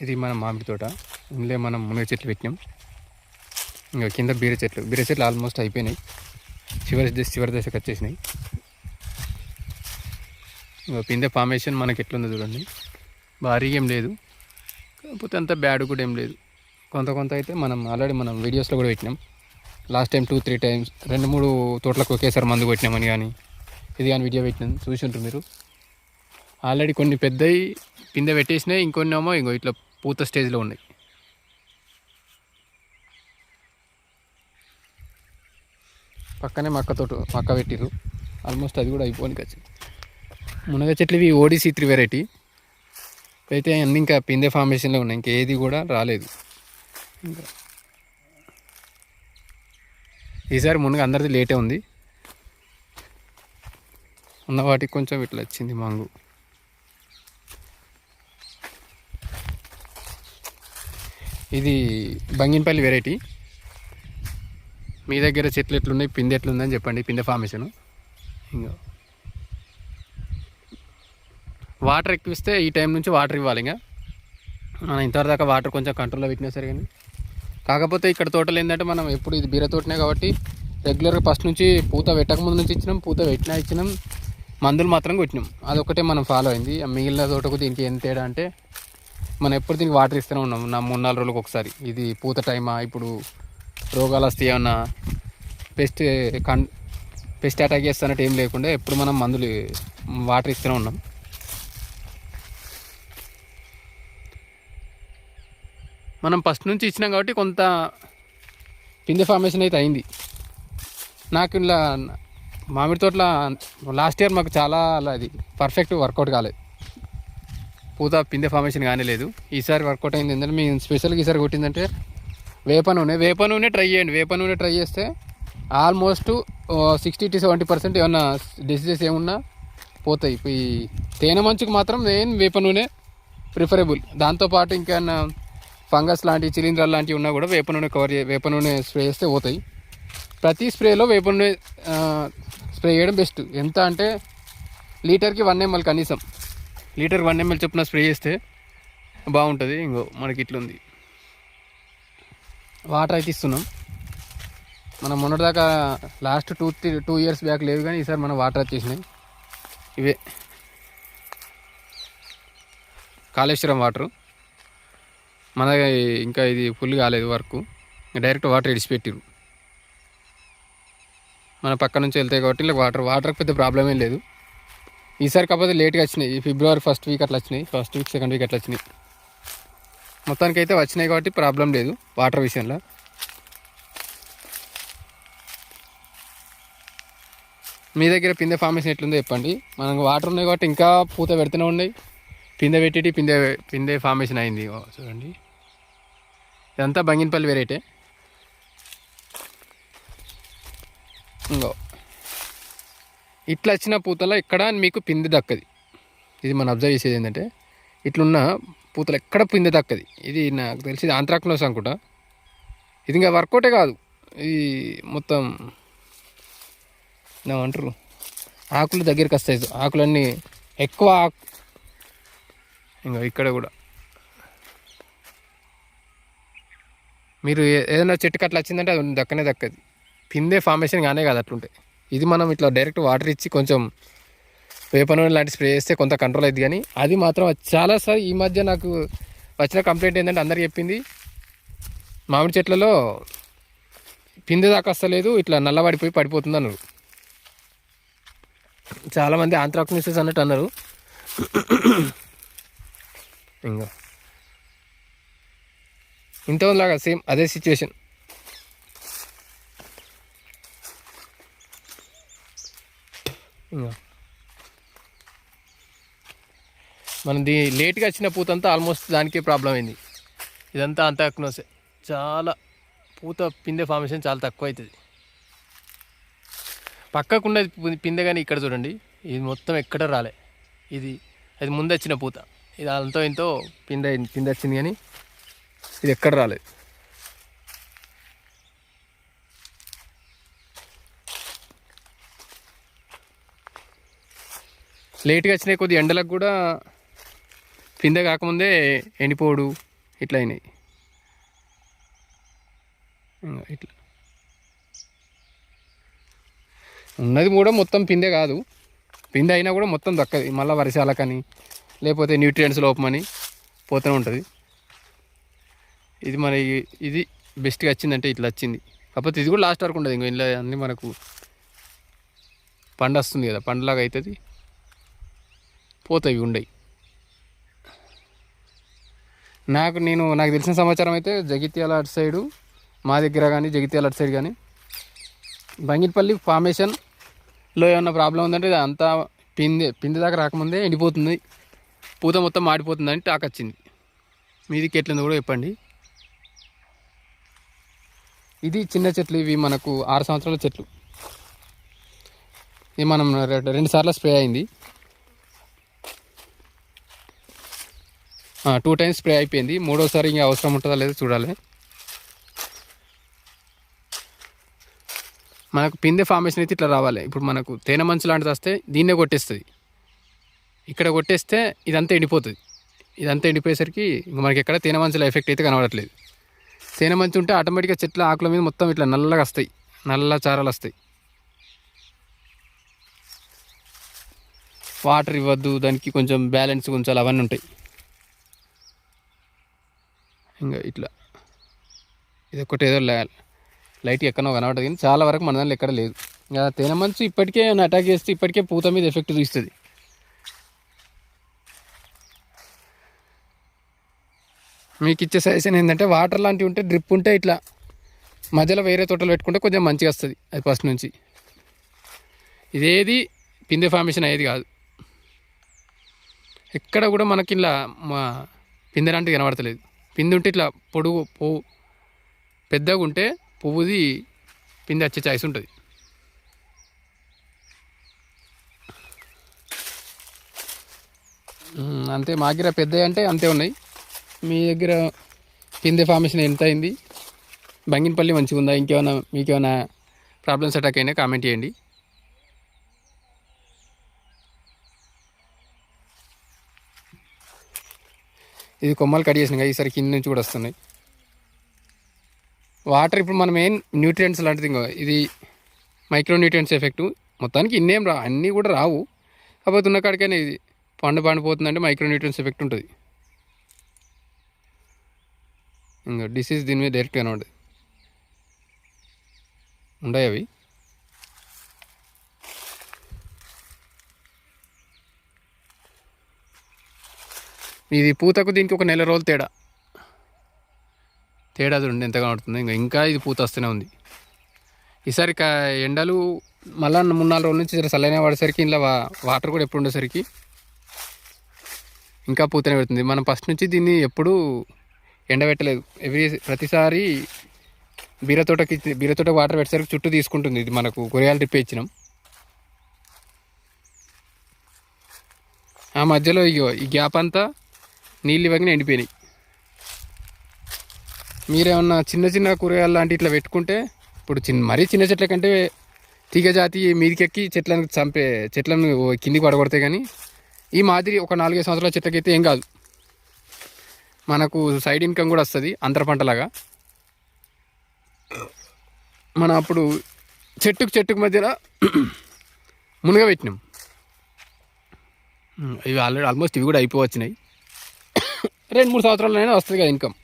ఇది మన మామిడి తోట. ఇందులో మనం మునగ చెట్లు పెట్టినాం. ఇంకా కింద బీర చెట్లు ఆల్మోస్ట్ అయిపోయినాయి. చివరి దశకు వచ్చేసినాయి. ఇంకా పిందె ఫార్మేషన్ మనకి ఎట్లుందో చూడండి. భారీగా ఏం లేదు, కాకపోతే అంత బ్యాడ్ కూడా ఏం లేదు. కొంత అయితే మనం ఆల్రెడీ వీడియోస్లో కూడా పెట్టినాం. లాస్ట్ టైం 2-3 టైమ్స్ 2-3 తోటలకు ఒకేసారి మందు కొట్టినామని కానీ ఇది కానీ వీడియో పెట్టినాం, చూసి ఉంటారు మీరు. ఆల్రెడీ కొన్ని పెద్దవి పిందె పెట్టేసినాయి, ఇంకొన్ని ఏమో ఇంకో ఇట్లా పూత స్టేజ్లో ఉన్నాయి. పక్కనే మక్క పెట్టిరు. ఆల్మోస్ట్ అది కూడా అయిపోనికి వచ్చింది. మునగ చెట్లు ఇవి ODC3 వెరైటీ అయితే అన్నీ ఇంకా పిందె ఫార్మేషన్లో ఉన్నాయి. ఇంకా ఏది కూడా రాలేదు. ఇంకా ఈసారి మునగ అందరిది లేటే ఉంది. ఉన్న వాటికి కొంచెం ఇట్లా వచ్చింది మంగు. ఇది బంగినపల్లి వెరైటీ. మీ దగ్గర చెట్లు ఎట్లున్నాయి, పిందె ఎట్లుందని చెప్పండి. పిందె ఫార్మేషను. ఇంకా వాటర్ ఎక్కువిస్తే ఈ టైం నుంచి వాటర్ ఇవ్వాలి. ఇంకా మనం ఇంతవరదాకా వాటర్ కొంచెం కంట్రోల్లో పెట్టినా సరే కానీ, కాకపోతే ఇక్కడ తోటలు ఏంటంటే మనం ఎప్పుడు ఇది బీర తోటనే కాబట్టి రెగ్యులర్గా ఫస్ట్ నుంచి పూత పెట్టకముందు నుంచి ఇచ్చినాం, పూత పెట్టినా ఇచ్చినాం, మందులు మాత్రం కొట్టినాం. అదొకటే మనం ఫాలో అయింది. మిగిలిన తోటకు దీనికి ఏం తేడా అంటే మనం ఎప్పుడు దీనికి వాటర్ ఇస్తూనే ఉన్నాం. 3-4 రోజులకు ఒకసారి. ఇది పూత టైమా, ఇప్పుడు రోగాలు వస్తాయి, ఏమన్నా పెస్ట్ అటాక్ చేస్తున్నట్టు ఏం లేకుండా ఎప్పుడు మనం మందులు వాటర్ ఇస్తూనే ఉన్నాం. మనం ఫస్ట్ నుంచి ఇచ్చినాం కాబట్టి కొంత పిందె ఫార్మేషన్ అయితే అయింది. నాకు ఇలా మామిడి తోటలో లాస్ట్ ఇయర్ మాకు చాలా అది పర్ఫెక్ట్ వర్కౌట్ కాలేదు. పూత పిందె ఫార్మేషన్ కానీ లేదు. ఈసారి వర్కౌట్ అయింది. ఏంటంటే మేము స్పెషల్గా ఈసారి కొట్టిందంటే వేప నూనె ట్రై చేయండి. వేప నూనె ట్రై చేస్తే ఆల్మోస్ట్ 60-70% ఏమన్నా డిసీజెస్ ఏమున్నా పోతాయి. ఈ తేనె మంచుకు మాత్రం మెయిన్ వేప నూనె ప్రిఫరబుల్. దాంతోపాటు ఇంకేమన్నా ఫంగస్ లాంటివి, చిలింద్రాలు లాంటివి ఉన్నా కూడా వేప నూనె స్ప్రే చేస్తే పోతాయి. ప్రతి స్ప్రేలో వేప నూనె స్ప్రే చేయడం బెస్ట్. ఎంత అంటే లీటర్కి 1 ml కనీసం. లీటర్కి 1 ml చొప్పున స్ప్రే చేస్తే బాగుంటుంది. ఇంకో మనకి ఇట్లుంది. వాటర్ అయితే ఇస్తున్నాం. మనం మొన్నటిదాకా లాస్ట్ 2 years బ్యాక్ లేవు, కానీ ఈసారి మనం వాటర్ వచ్చేసినాయి. ఇవే కాళేశ్వరం వాటరు. మన ఇంకా ఇది ఫుల్ కాలేదు వర్క్. Direct water ఇడిచిపెట్టిరు. మన పక్క నుంచి వెళ్తాయి కాబట్టి ఇలా వాటర్కి పెద్ద ప్రాబ్లం ఏం లేదు. ఈసారి కాకపోతే లేట్గా వచ్చినాయి. February 1st week అట్లా వచ్చినాయి, 1st week 2nd week అట్లా వచ్చినాయి. మొత్తానికి అయితే వచ్చినాయి కాబట్టి ప్రాబ్లం లేదు వాటర్ విషయంలో. మీ దగ్గర పిందె ఫార్మేషన్ ఎట్లుందో చెప్పండి. మనకు వాటర్ ఉన్నాయి కాబట్టి ఇంకా పూత పెడుతూనే ఉన్నాయి. పిందె ఫార్మేషన్ అయింది. చూడండి, ఇదంతా బంగినపల్లి వెరైటీ. ఇంకో ఇట్లా వచ్చిన పూతలో ఎక్కడ మీకు పిందె దక్కది. ఇది మనం అబ్జర్వ్ చేసేది ఏంటంటే ఇట్లున్న పూతలు ఎక్కడ పిందె దక్కది. ఇది నాకు తెలిసి ఆంత్రాక్నోస్ అనుకుంటా. ఇది ఇంకా వర్కౌటే కాదు. ఇది మొత్తం ఏమంటారు, ఆకులు దగ్గరికి వస్తాయి. ఆకులన్నీ ఎక్కువ ఇంకా ఇక్కడ కూడా మీరు ఏదైనా చెట్టుకి అట్లా వచ్చిందంటే అది దక్కది. పిందె ఫార్మేషన్ కానే కాదు అట్లుంటాయి. ఇది మనం ఇట్లా డైరెక్ట్ వాటర్ ఇచ్చి కొంచెం వేప నూనె లాంటి స్ప్రే చేస్తే కొంత కంట్రోల్ అవుతుంది. కానీ అది మాత్రం చాలాసారి ఈ మధ్య నాకు వచ్చిన కంప్లైంట్ ఏంటంటే అందరు చెప్పింది, మామిడి చెట్లలో పిందె దాకా వస్తలేదు, ఇట్లా నల్లబడిపోయి పడిపోతుంది అన్నారు. చాలామంది ఆంత్రాక్నోసిస్ అన్నట్టు అన్నారు. ఇంకా ఇంతలాగా సేమ్ అదే సిచ్యువేషన్. ఇంకా మనది లేట్గా వచ్చిన పూతంతా ఆల్మోస్ట్ దానికే ప్రాబ్లం అయింది. ఇదంతా ఆంత్రాక్నోసే. చాలా పూత పిందె ఫార్మేషన్ చాలా తక్కువ అవుతుంది. పక్కకున్నది పిందె, కానీ ఇక్కడ చూడండి ఇది మొత్తం ఎక్కడ రాలే. అది ముందు వచ్చిన పూత. ఇది అంతో ఇంతో పిందె వచ్చింది, కానీ ఇది ఎక్కడ రాలేదు. లేట్గా వచ్చినాయి. కొద్ది ఎండలకు కూడా పిందె కాకముందే ఎండిపోడు, ఇట్లా అయినాయి. ఇట్లా ఉన్నది కూడా మొత్తం పిందే కాదు, పిందె అయినా కూడా మొత్తం దక్కది. మళ్ళీ వర్షాలకని లేకపోతే న్యూట్రియంట్స్ లోపమని పోతూనే ఉంటుంది. ఇది మన ఇది బెస్ట్గా వచ్చిందంటే ఇట్లా వచ్చింది. కాకపోతే ఇది కూడా లాస్ట్ వరకు ఉండదు. ఇంకో ఇంట్లో అన్నీ మనకు పండు వస్తుంది కదా, పండులాగా అవుతుంది, పోతాయి ఉండయి. నాకు తెలిసిన సమాచారం అయితే జగిత్యాల అటు సైడు మా దగ్గర కానీ, జగిత్యాల అటు సైడ్ కానీ బంగినపల్లి ఫార్మేషన్లో ఏమన్నా ప్రాబ్లం ఉందంటే అంతా పిండి దాకా రాకముందే ఎండిపోతుంది, పూత మొత్తం మాడిపోతుందని టాక్ వచ్చింది. మీదికి ఎట్లుందో కూడా చెప్పండి. ఇది చిన్న చెట్లు, ఇవి మనకు 6 సంవత్సరాల చెట్లు. ఇది మనం 2 సార్లు స్ప్రే అయింది, 2 టైమ్స్ స్ప్రే అయిపోయింది. 3వసారి ఇంకా అవసరం ఉంటుందా లేదో చూడాలి. మనకు పిందె ఫార్మేషన్ అయితే ఇట్లా రావాలి. ఇప్పుడు మనకు తేనె మంచు లాంటిది వస్తే దీన్నే కొట్టేస్తుంది. ఇక్కడ కొట్టేస్తే ఇదంతా ఎండిపోతుంది. ఇదంతా ఎండిపోయేసరికి ఇంకా మనకి ఎక్కడ తేనె మంచుల ఎఫెక్ట్ అయితే కనబడట్లేదు. తేనె మంచు ఉంటే ఆటోమేటిక్గా చెట్ల ఆకుల మీద మొత్తం ఇట్లా నల్లగా వస్తాయి, నల్ల చారలు వస్తాయి. వాటర్ ఇవ్వద్దు, దానికి కొంచెం బ్యాలెన్స్ ఉంచాలి, అవన్నీ ఉంటాయి. ఇంకా ఇట్లా ఇది ఒకటి ఏదో లైట్ ఎక్కడో కనబడుతుంది, కానీ చాలా వరకు మన దాంట్లో ఎక్కడ లేదు. ఇంకా తేనె మంచు ఇప్పటికే అటాక్ చేస్తే ఇప్పటికే పూత మీద ఎఫెక్ట్ చూస్తుంది. మీకు ఇచ్చే సజెషన్ ఏంటంటే వాటర్ లాంటివి ఉంటే డ్రిప్ ఉంటే ఇట్లా మధ్యలో వేరే తోటలు పెట్టుకుంటే కొంచెం మంచిగా వస్తుంది. అది ఫస్ట్ నుంచి ఇదేది పిందె ఫార్మేషన్ అయ్యేది కాదు. ఎక్కడ కూడా మనకి ఇలా పిందె లాంటివి కనబడతలేదు. పిందె ఉంటే ఇట్లా పొడుగు పువ్వు పెద్దగా ఉంటే పువ్వుది పిందె వచ్చే ఛాయిస్ ఉంటుంది. అంతే, మా దగ్గర పెద్దవి అంటే అంతే ఉన్నాయి. మీ దగ్గర పిందె ఫార్మేషన్ ఎంత అయింది, బంగినపల్లి మంచిగా ఉందా, ఇంకేమైనా మీకేమైనా ప్రాబ్లమ్స్ అటాక్ అయినా కామెంట్ చేయండి. ఇది కొమ్మలు కట్ చేసినాయి, ఈసారి కింద నుంచి కూడా వస్తున్నాయి. వాటర్ ఇప్పుడు మనం మెయిన్ న్యూట్రియంట్స్ లాంటిది, ఇది మైక్రో న్యూట్రియంట్స్ ఎఫెక్టు. మొత్తానికి ఇన్నేం అన్నీ కూడా రావు, కాకపోతే ఉన్న కాడికైనా ఇది పండిపోతుందంటే మైక్రో న్యూట్రియంట్స్ ఎఫెక్ట్ ఉంటుంది. ఇంకా డిసీజ్ దీని మీద డైరెక్ట్గా ఉంటుంది ఉన్నాయి అవి. ఇది పూతకు దీనికి ఒక నెల రోజులు తేడా చూడండి ఎంత కనబడుతుంది. ఇంకా ఇది పూత వస్తూనే ఉంది. ఈసారి ఎండలు మళ్ళీ 3-4 రోజుల నుంచి చల్లనే పడేసరికి ఇంట్లో వాటర్ కూడా ఎప్పుడు ఉండేసరికి ఇంకా పూతనే పెడుతుంది. మనం ఫస్ట్ నుంచి దీన్ని ఎప్పుడూ ఎండబెట్టలేదు. ప్రతిసారి బీరతోట వాటర్ పెట్టేసరికి చుట్టూ తీసుకుంటుంది. ఇది మనకు కూరగాయల డ్రిప్ ఇచ్చినాం. ఆ మధ్యలో ఈ గ్యాప్ అంతా నీళ్ళు ఇవ్వగానే ఎండిపోయినాయి. మీరేమన్నా చిన్న కూరగాయలు లాంటి ఇట్లా పెట్టుకుంటే, ఇప్పుడు మరీ చిన్న చెట్ల కంటే తీగ జాతి మీదికెక్కి చెట్లను కిందికి పడగొడతాయి. కానీ ఈ మాదిరి ఒక 4-5 సంవత్సరాల చెట్లకైతే ఏం కాదు, మనకు సైడ్ ఇన్కమ్ కూడా వస్తుంది అంతర పంటలాగా. మనం అప్పుడు చెట్టుకు మధ్యలో మునగ పెట్టినాం. ఇవి ఆల్మోస్ట్ ఇవి కూడా అయిపోవచ్చినాయి. 2-3 సంవత్సరాలైనా వస్తుంది కదా ఇన్కమ్.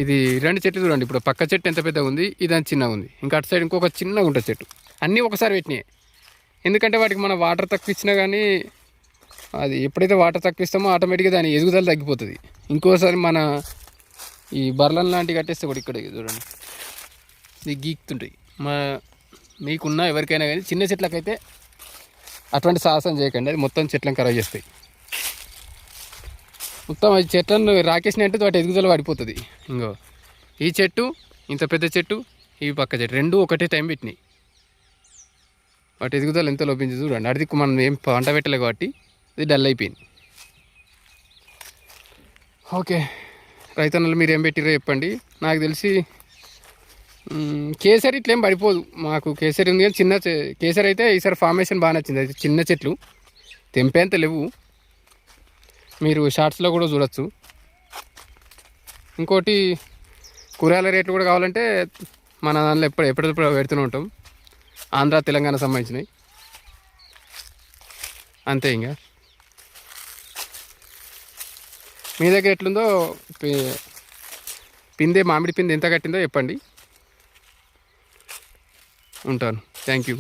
ఇది 2 చెట్లు చూడండి. ఇప్పుడు పక్క చెట్టు ఎంత పెద్దగా ఉంది, ఇది చిన్నగా ఉంది. ఇంకా అటు సైడ్ ఇంకొక చిన్నగా ఉంటుంది చెట్టు. అన్నీ ఒకసారి పెట్టినాయి. ఎందుకంటే వాటికి మనం వాటర్ తక్కువ ఇచ్చినా కానీ అది ఎప్పుడైతే వాటర్ తక్కువ ఇస్తామో ఆటోమేటిక్గా దాని ఎదుగుదల తగ్గిపోతుంది. ఇంకోసారి మన ఈ బర్లను లాంటివి కట్టేస్తే కూడా ఇక్కడ చూడండి ఇది గీక్తుంటాయి. మీకున్న ఎవరికైనా కానీ చిన్న చెట్లకైతే అటువంటి సాహసం చేయకండి, అది మొత్తం చెట్లను ఖరాబ్ చేస్తాయి. మొత్తం అది చెట్లను రాకేసినట్టు వాటి ఎదుగుదల పడిపోతుంది. ఇంకో ఈ చెట్టు ఇంత పెద్ద చెట్టు, ఈ పక్క చెట్టు 2 ఒకటే టైం పెట్టినాయి. వాటి ఎదుగుదల ఎంత లోపించి చూడండి. అడిది మనం ఏం పంట పెట్టలేదు కాబట్టి ఇది డల్ అయిపోయింది. ఓకే రైతన్నలు మీరు ఏం పెట్టిరో చెప్పండి. నాకు తెలిసి కేసరి ఇట్లేం పడిపోదు. మాకు కేసరి ఉంది కానీ కేసరి అయితే ఈసారి ఫార్మేషన్ బాగా నచ్చింది. అది చిన్న చెట్లు తెంపేంత లేవు, మీరు షార్ట్స్లో కూడా చూడొచ్చు. ఇంకోటి కూరగాయల రేట్లు కూడా కావాలంటే మన దానిలో ఎప్పటికప్పుడు పెడుతూనే ఉంటాం, ఆంధ్ర తెలంగాణ సంబంధించినవి. అంతే. ఇంకా మీ దగ్గర ఎట్లుందో మామిడి పిందె ఎంత కట్టిందో చెప్పండి. ఉంటాను. Thank you.